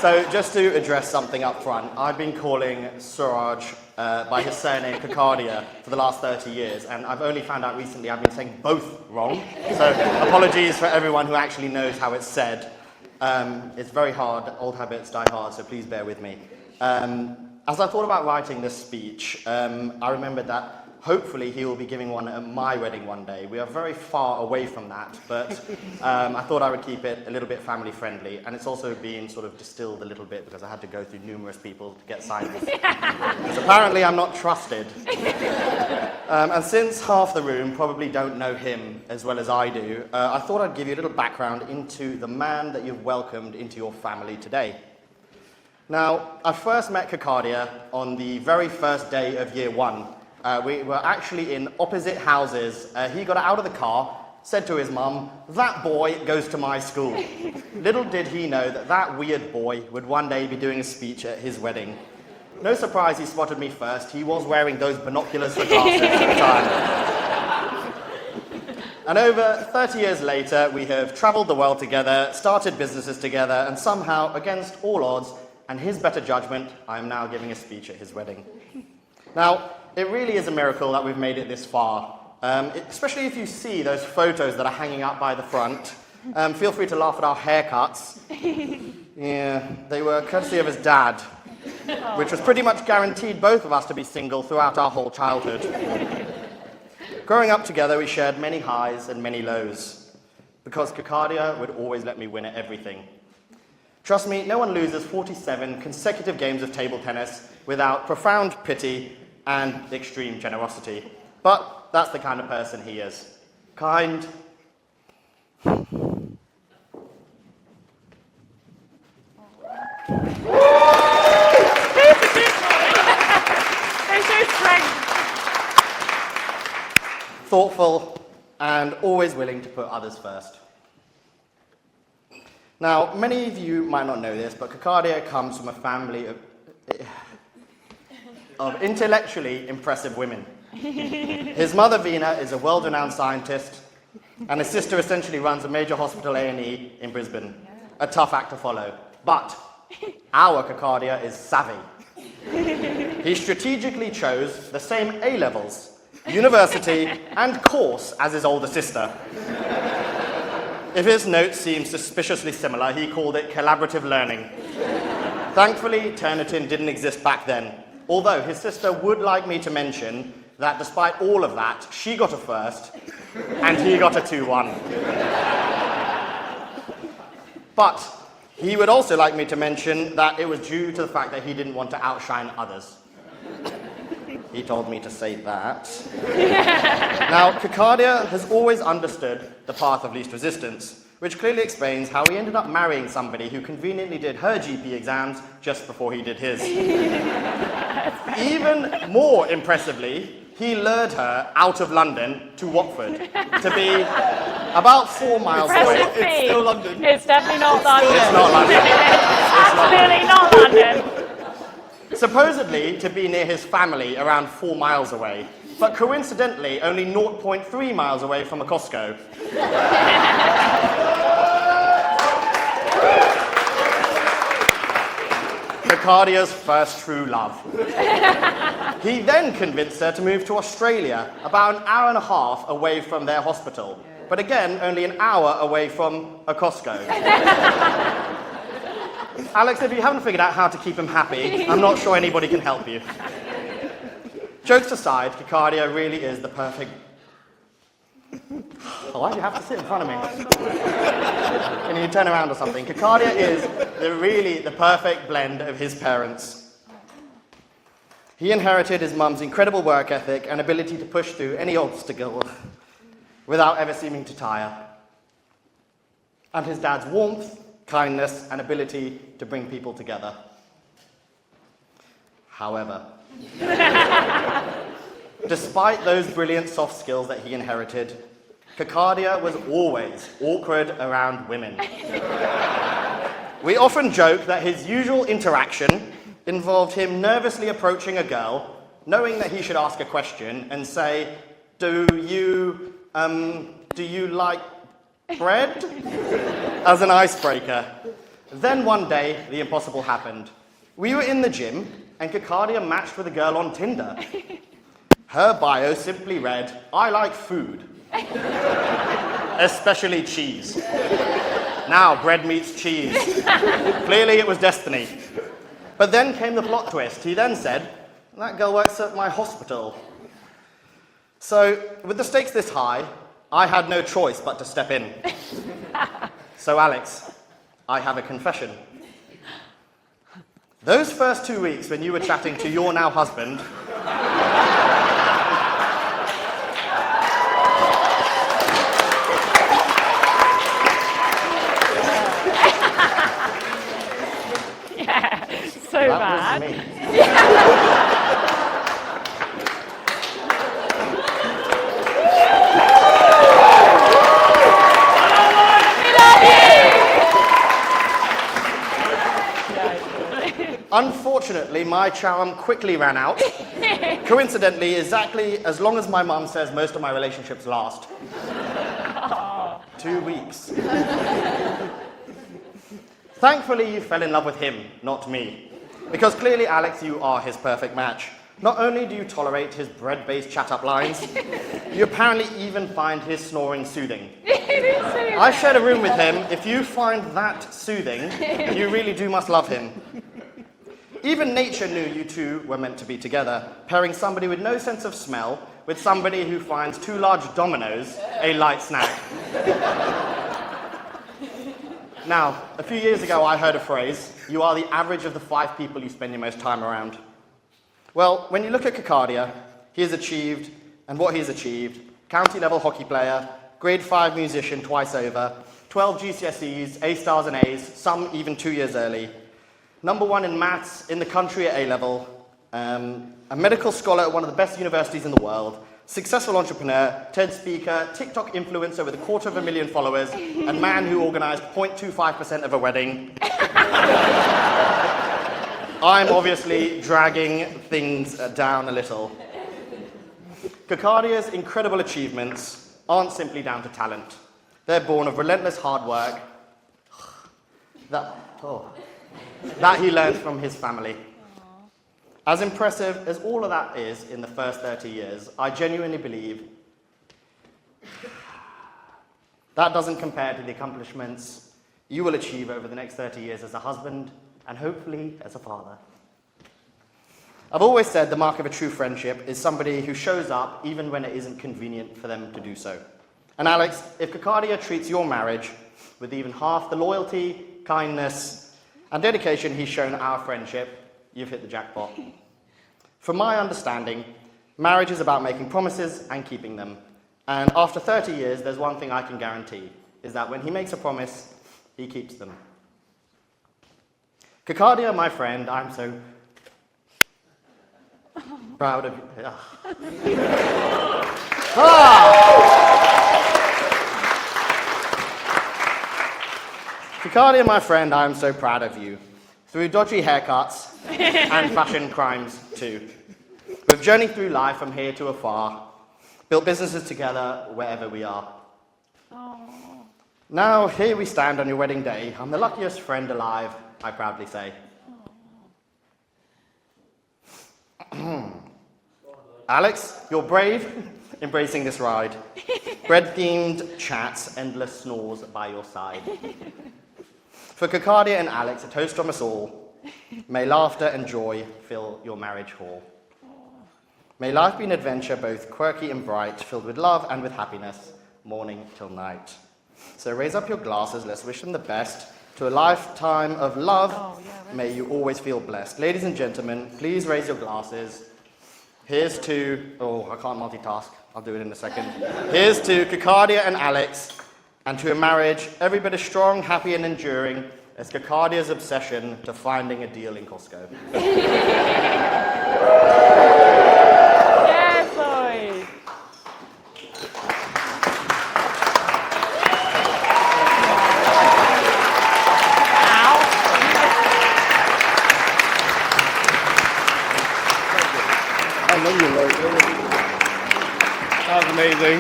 So just to address something up front, I've been calling Suraj by his surname Kakardia for the last 30 years, and I've only found out recently I've been saying both wrong. So apologies for everyone who actually knows how it's said. It's very hard, old habits die hard, so please bear with me. As I thought about writing this speech, I remembered that hopefully he will be giving one at my wedding one day. We are very far away from that, but I thought I would keep it a little bit family friendly, and it's also been sort of distilled a little bit because I had to go through numerous people to get signed. Because apparently I'm not trusted. And since half the room probably don't know him as well as I do, I thought I'd give you a little background into the man that you've welcomed into your family today. Now, I first met Kakardia on the very first day of year one. We were actually in opposite houses. He got out of the car, said to his mum, "That boy goes to my school." Little did he know that that weird boy would one day be doing a speech at his wedding. No surprise he spotted me first. He was wearing those binoculars for glasses at the time. And over 30 years later, we have travelled the world together, started businesses together, and somehow, against all odds, and his better judgment, I am now giving a speech at his wedding. Now, it really is a miracle that we've made it this far, especially if you see those photos that are hanging up by the front. Feel free to laugh at our haircuts. Yeah, they were courtesy of his dad, which was pretty much guaranteed both of us to be single throughout our whole childhood. Growing up together, we shared many highs and many lows, because Kakardia would always let me win at everything. Trust me, no one loses 47 consecutive games of table tennis without profound pity and extreme generosity. But that's the kind of person he is. Kind. Thoughtful, and always willing to put others first. Now, many of you might not know this, but Kakardia comes from a family of intellectually impressive women. His mother, Veena, is a world-renowned scientist, and his sister essentially runs a major hospital A&E in Brisbane. A tough act to follow. But our Kakardia is savvy. He strategically chose the same A-levels, university, and course as his older sister. If his notes seem suspiciously similar, he called it collaborative learning. Thankfully, Turnitin didn't exist back then, although his sister would like me to mention that despite all of that, she got a first, and he got a 2-1. But he would also like me to mention that it was due to the fact that he didn't want to outshine others. He told me to say that. Now, Kakardia has always understood the path of least resistance, which clearly explains how he ended up marrying somebody who conveniently did her GP exams just before he did his. Even more impressively, he lured her out of London to Watford to be about 4 miles away. It's still London. It's definitely not London. It's not London. Absolutely not London. Supposedly to be near his family around 4 miles away, but coincidentally only 0.3 miles away from a Costco. Kakardia's first true love. He then convinced her to move to Australia, about an hour and a half away from their hospital, but again only an hour away from a Costco. Alex, if you haven't figured out how to keep him happy, I'm not sure anybody can help you. Jokes aside, Kakardia really is the perfect... Why do you have to sit in front of me? Can you turn around or something? Kakardia is really the perfect blend of his parents. He inherited his mum's incredible work ethic and ability to push through any obstacle without ever seeming to tire. And his dad's warmth, kindness, and ability to bring people together. However, despite those brilliant soft skills that he inherited, Kakardia was always awkward around women. We often joke that his usual interaction involved him nervously approaching a girl, knowing that he should ask a question, and say, do you like bread? As an icebreaker. Then one day, the impossible happened. We were in the gym, and Kakardia matched with a girl on Tinder. Her bio simply read, "I like food, especially cheese." Now, bread meets cheese. Clearly, it was destiny. But then came the plot twist. He then said, "That girl works at my hospital." So, with the stakes this high, I had no choice but to step in. So, Alex, I have a confession. Those first 2 weeks when you were chatting to your now husband, So that bad. was me. Unfortunately, my charm quickly ran out. Coincidentally, exactly as long as my mum says most of my relationships last. 2 weeks. Thankfully, you fell in love with him, not me. Because clearly, Alex, you are his perfect match. Not only do you tolerate his bread-based chat-up lines, you apparently even find his snoring soothing. I shared a room with him. If you find that soothing, you really must love him. Even nature knew you two were meant to be together, pairing somebody with no sense of smell with somebody who finds 2 large Dominoes a light snack. Now, a few years ago I heard a phrase, "You are the average of the 5 people you spend your most time around." Well, when you look at Kakardia, he has achieved, and what he has achieved, county-level hockey player, grade 5 musician twice over, 12 GCSEs, A-stars and A's, some even 2 years early, #1 in maths in the country at A-level, a medical scholar at one of the best universities in the world, successful entrepreneur, TED speaker, TikTok influencer with 250,000 followers, and man who organised 0.25% of a wedding. I'm obviously dragging things down a little. Kakardia's incredible achievements aren't simply down to talent. They're born of relentless hard work that he learned from his family. As impressive as all of that is in the first 30 years, I genuinely believe that doesn't compare to the accomplishments you will achieve over the next 30 years as a husband and hopefully as a father. I've always said the mark of a true friendship is somebody who shows up even when it isn't convenient for them to do so. And Alex, if Kakardia treats your marriage with even half the loyalty, kindness, and dedication he's shown our friendship, you've hit the jackpot. From my understanding, marriage is about making promises and keeping them. And after 30 years, there's one thing I can guarantee, is that when he makes a promise, he keeps them. Kakardia, my friend, I'm so proud of you. Kakardia, my friend, I am so proud of you. Through dodgy haircuts and fashion crimes too. We've journeyed through life from here to afar, built businesses together wherever we are. Oh. Now, here we stand on your wedding day. I'm the luckiest friend alive, I proudly say. Alex, you're brave, embracing this ride. Bread-themed chats, endless snores by your side. For Kakardia and Alex, a toast from us all. May laughter and joy fill your marriage hall. May life be an adventure both quirky and bright, filled with love and with happiness, morning till night. So raise up your glasses, let's wish them the best. To a lifetime of love, may you always feel blessed. Ladies and gentlemen, please raise your glasses. Here's to, I can't multitask, I'll do it in a second. Here's to Kakardia and Alex, and to a marriage every bit as strong, happy and enduring as Kakardia's obsession to finding a deal in Costco. Yes, boy. I know you like it. That was amazing.